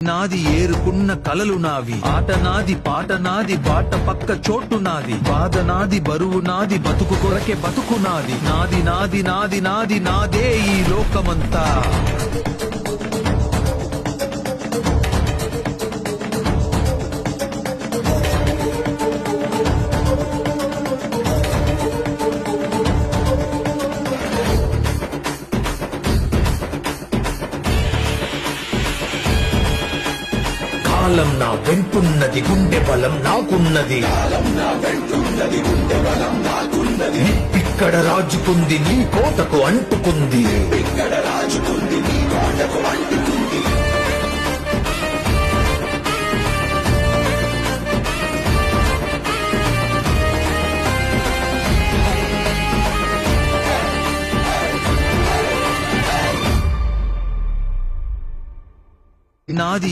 నాది ఏరుకున్న కలలు నావి, ఆట నాది పాట నాది, బాట పక్క చోటు నాది, బాధ నాది బరువు నాది, బతుకు కొరకే బతుకు నాది, నాది నాది నాది నాది నాదే ఈ లోకమంతా. కాలం నా వెంటున్నది, గుండె బలం నాకున్నది, ఇక్కడ రాజుకుంది నీ కోటకు అంటుకుంది. నాది